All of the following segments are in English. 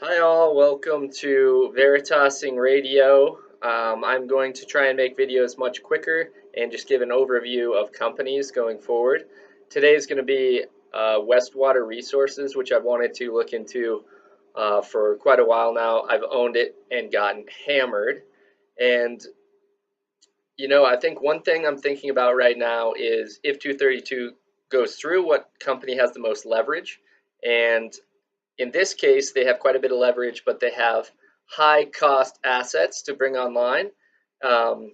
Hi all, welcome to Veritasing Radio. I'm going to try and make videos much quicker and just give an overview of companies going forward. Today is going to be Westwater Resources, which I've wanted to look into for quite a while now. I've owned it and gotten hammered. And I think one thing I'm thinking about right now is if 232 goes through, what company has the most leverage? And in this case, they have quite a bit of leverage, but they have high cost assets to bring online. Um,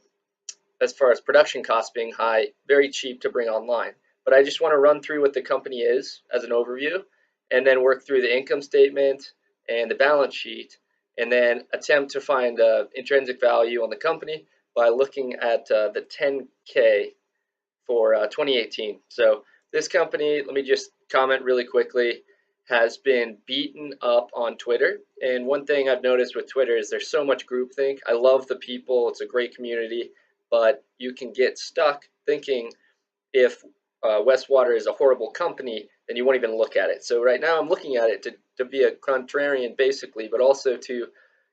as far as production costs being high, very cheap to bring online. But I just want to run through what the company is as an overview, and then work through the income statement and the balance sheet, and then attempt to find intrinsic value on the company by looking at the 10K for 2018. So this company, let me just comment really quickly, has been beaten up on Twitter. And one thing I've noticed with Twitter is there's so much groupthink. I love the people, it's a great community, but you can get stuck thinking if Westwater is a horrible company, then you won't even look at it. So right now I'm looking at it to be a contrarian basically, but also to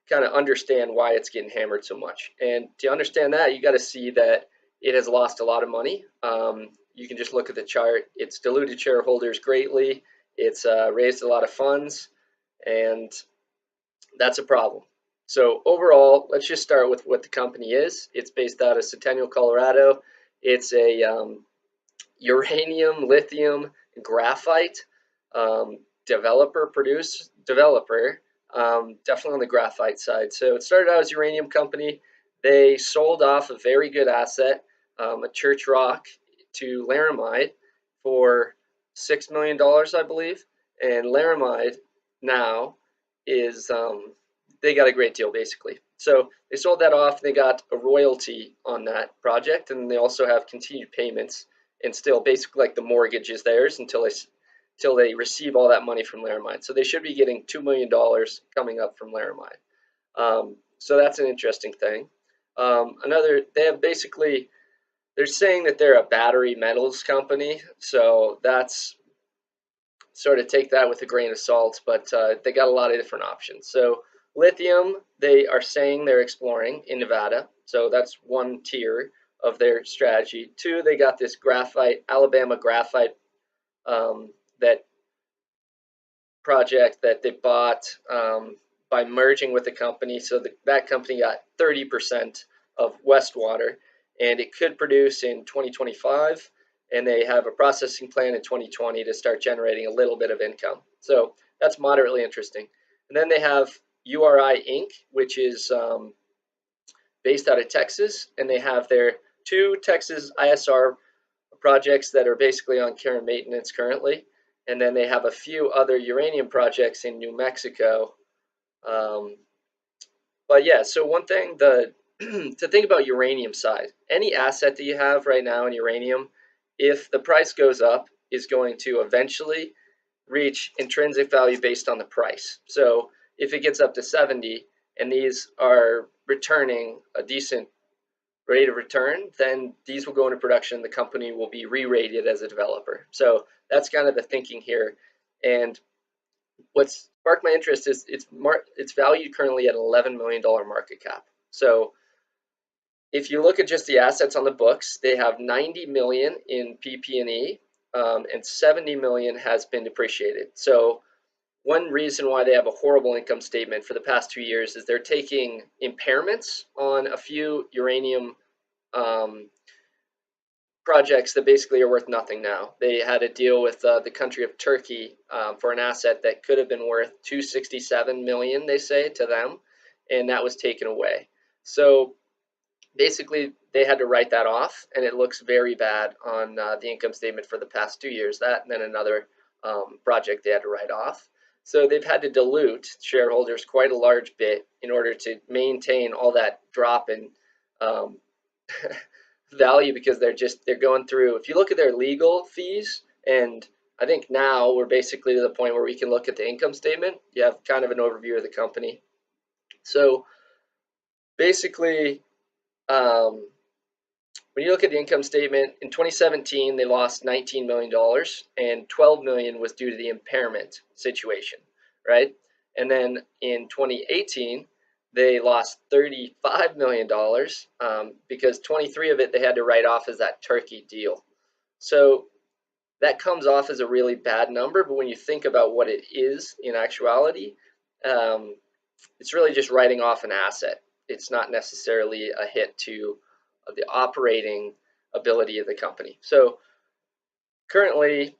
kind of understand why it's getting hammered so much. And to understand that, you got to see that it has lost a lot of money. You can just look at the chart. It's diluted shareholders greatly. It's raised a lot of funds, and that's a problem. So overall, let's just start with what the company is. It's based out of Centennial, Colorado. It's a uranium, lithium, graphite developer, definitely on the graphite side. So it started out as a uranium company. They sold off a very good asset, a church rock, to Laramide for $6 million, I believe. And Laramide now is they got a great deal basically. So they sold that off. They got a royalty on that project, and they also have continued payments and still basically like the mortgage is theirs until they receive all that money from Laramide. So they should be getting $2 million coming up from Laramide. So that's an interesting thing. They have basically, they're saying that they're a battery metals company. So that's sort of take that with a grain of salt, but they got a lot of different options. So lithium, they are saying they're exploring in Nevada. So that's one tier of their strategy. Two, they got this graphite, Alabama graphite, that project that they bought by merging with a company. So that company got 30% of Westwater, and it could produce in 2025. And they have a processing plan in 2020 to start generating a little bit of income. So that's moderately interesting. And then they have URI Inc., which is based out of Texas, and they have their two Texas ISR projects that are basically on care and maintenance currently. And then they have a few other uranium projects in New Mexico. Um, but yeah, so one thing to think about uranium side, any asset that you have right now in uranium, if the price goes up, is going to eventually reach intrinsic value based on the price. So if it gets up to 70 and these are returning a decent rate of return, then these will go into production. The company will be re-rated as a developer. So that's kind of the thinking here. And what's sparked my interest is it's valued currently at an $11 million market cap. So if you look at just the assets on the books, they have 90 million in PP&E, and 70 million has been depreciated. So one reason why they have a horrible income statement for the past 2 years is they're taking impairments on a few uranium projects that basically are worth nothing now. They had a deal with the country of Turkey for an asset that could have been worth 267 million, they say, to them, and that was taken away. So basically, they had to write that off, and it looks very bad on the income statement for the past 2 years. That and then another project they had to write off. So they've had to dilute shareholders quite a large bit in order to maintain all that drop in value, because they're going through, if you look at their legal fees, and I think now we're basically to the point where we can look at the income statement. You have kind of an overview of the company. So basically, when you look at the income statement, in 2017 they lost $19 million, and $12 million was due to the impairment situation, right? And then in 2018, they lost $35 million because 23 of it they had to write off as that Turkey deal. So that comes off as a really bad number, but when you think about what it is in actuality, it's really just writing off an asset. It's not necessarily a hit to the operating ability of the company. So currently,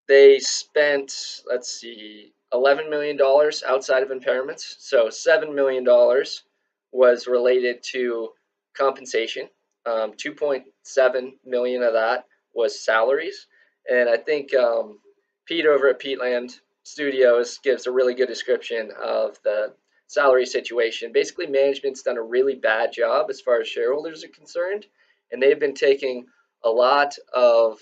they spent, let's see, $11 million outside of impairments. So $7 million was related to compensation. 2.7 million of that was salaries. And I think Pete over at Peatland Studios gives a really good description of the salary situation. Basically, management's done a really bad job as far as shareholders are concerned, and they've been taking a lot of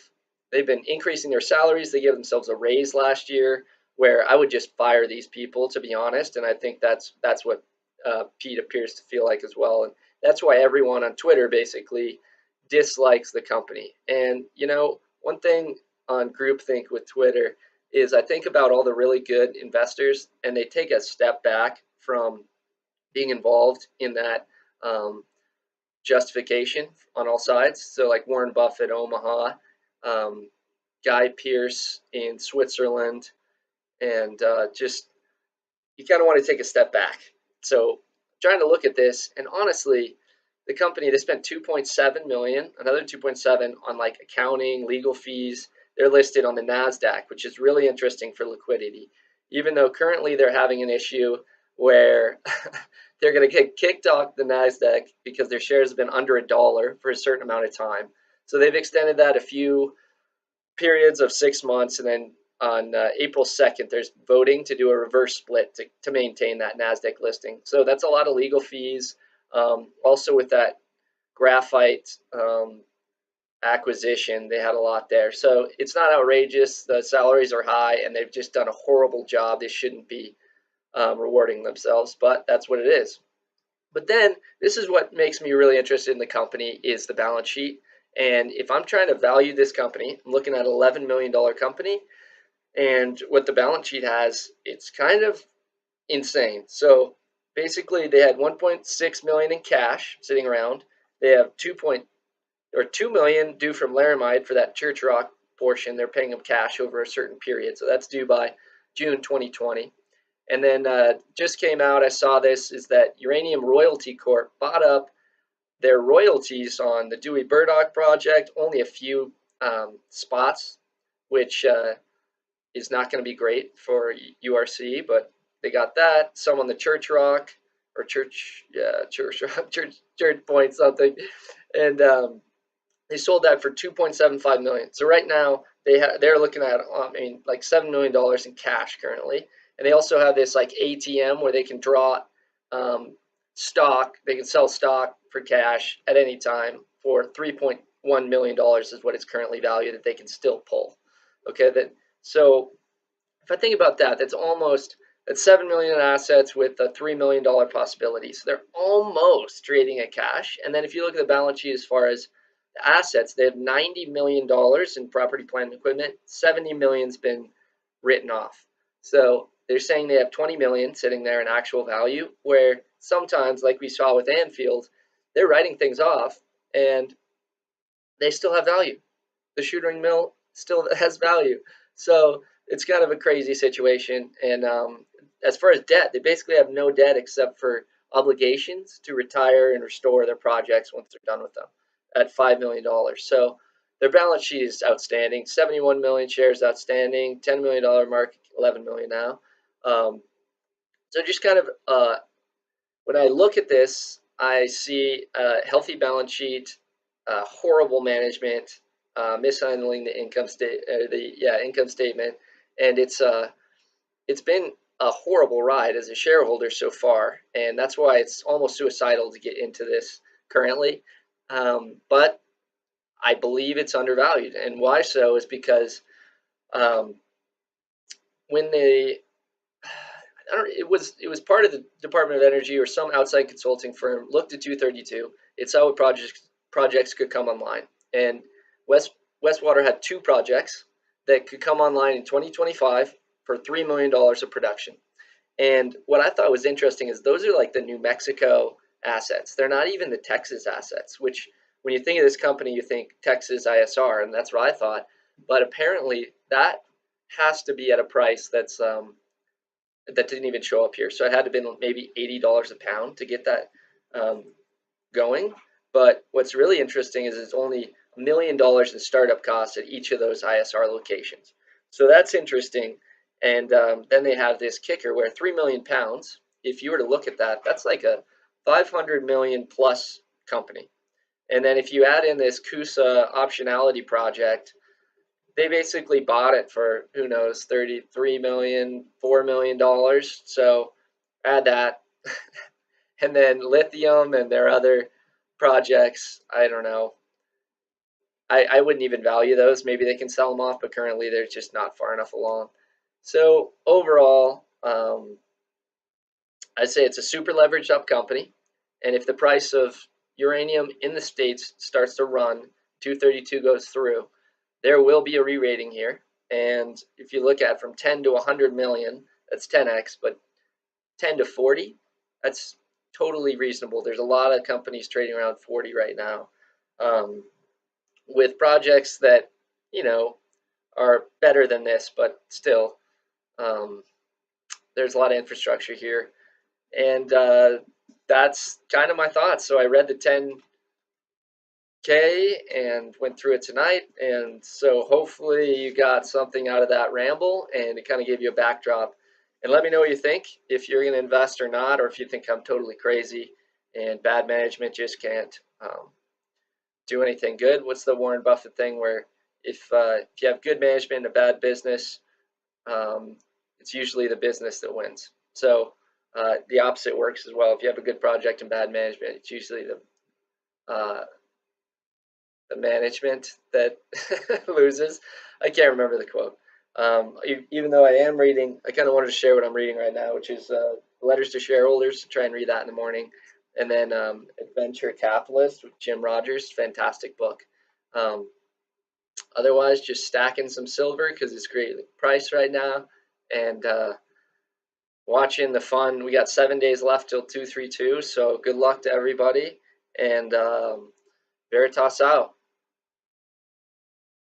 they've been increasing their salaries. They gave themselves a raise last year, where I would just fire these people, to be honest. And I think that's what Pete appears to feel like as well. And that's why everyone on Twitter basically dislikes the company. And one thing on groupthink with Twitter is I think about all the really good investors, and they take a step back from being involved in that justification on all sides. So like Warren Buffett, Omaha, Guy Pearce in Switzerland, and just you kind of want to take a step back. So trying to look at this, and honestly, the company, they spent 2.7 million, another 2.7 on like accounting, legal fees. They're listed on the NASDAQ, which is really interesting for liquidity, even though currently they're having an issue where they're going to get kicked off the NASDAQ because their shares have been under $1 for a certain amount of time. So they've extended that a few periods of 6 months, and then on April 2nd, there's voting to do a reverse split to maintain that NASDAQ listing. So that's a lot of legal fees. Also with that graphite acquisition, they had a lot there. So it's not outrageous. The salaries are high, and they've just done a horrible job. They shouldn't be rewarding themselves, but that's what it is. But then this is what makes me really interested in the company is the balance sheet. And if I'm trying to value this company, I'm looking at an $11 million company, and what the balance sheet has, it's kind of insane. So basically, they had 1.6 million in cash sitting around. They have 2 million due from Laramide for that Church Rock portion. They're paying them cash over a certain period, so that's due by June 2020. And then just came out, I saw this, is that Uranium Royalty Corp bought up their royalties on the Dewey Burdock project, only a few spots, which is not going to be great for URC, but they got that. Some on the Church Rock, or Church Point something, and they sold that for $2.75 million. So right now they're looking at like $7 million in cash currently, and they also have this like ATM where they can draw stock. They can sell stock for cash at any time for $3.1 million is what it's currently valued that they can still pull. Okay, so if I think about that, that's $7 million in assets with a $3 million possibility. So they're almost trading at cash. And then if you look at the balance sheet as far as the assets, they have $90 million in property, plant, and equipment. $70 million's been written off. So they're saying they have $20 million sitting there in actual value, where sometimes, like we saw with Anfield, they're writing things off and they still have value. The Shooting Mill still has value. So it's kind of a crazy situation. And as far as debt, they basically have no debt except for obligations to retire and restore their projects once they're done with them at $5 million. So their balance sheet is outstanding. 71 million shares outstanding, $10 million market, 11 million now. So just kind of when I look at this, I see a healthy balance sheet, horrible management, mishandling the income statement, and it's been a horrible ride as a shareholder so far, and that's why it's almost suicidal to get into this currently. But I believe it's undervalued, and why so is because when it was part of the Department of Energy or some outside consulting firm looked at 232. It saw what projects could come online, and Westwater had 2 projects that could come online in 2025 for $3 million of production. And what I thought was interesting is those are like the New Mexico assets. They're not even the Texas assets, which when you think of this company, you think Texas ISR, and that's what I thought. But apparently that has to be at a price that didn't even show up here. So it had to have been maybe $80 a pound to get that going. But what's really interesting is it's only $1 million in startup costs at each of those ISR locations. So that's interesting. And then they have this kicker where 3 million pounds, if you were to look at that, that's like a 500 million plus company. And then if you add in this Coosa optionality project, they basically bought it for, who knows, 33 million, $4 million. So add that. And then lithium and their other projects, I don't know. I wouldn't even value those. Maybe they can sell them off, but currently they're just not far enough along. So overall, I'd say it's a super leveraged up company. And if the price of uranium in the States starts to run, 232 goes through, there will be a re-rating here. And if you look at from 10 to 100 million, that's 10x, but 10 to 40, that's totally reasonable. There's a lot of companies trading around 40 right now, with projects that, you know, are better than this, but still, there's a lot of infrastructure here. And that's kind of my thoughts. So I read the 10K and went through it tonight. And so hopefully you got something out of that ramble and it kind of gave you a backdrop. And let me know what you think, if you're going to invest or not, or if you think I'm totally crazy and bad management just can't do anything good. What's the Warren Buffett thing where if you have good management in a bad business, it's usually the business that wins. So the opposite works as well. If you have a good project and bad management, it's usually the management that loses. I can't remember the quote. Even though I am reading, I kind of wanted to share what I'm reading right now, which is Letters to Shareholders. Try and read that in the morning. And then Adventure Capitalist with Jim Rogers. Fantastic book. Otherwise, just stacking some silver because it's great price right now. And watching the fun. We got 7 days left till 232. So good luck to everybody. And Veritas out.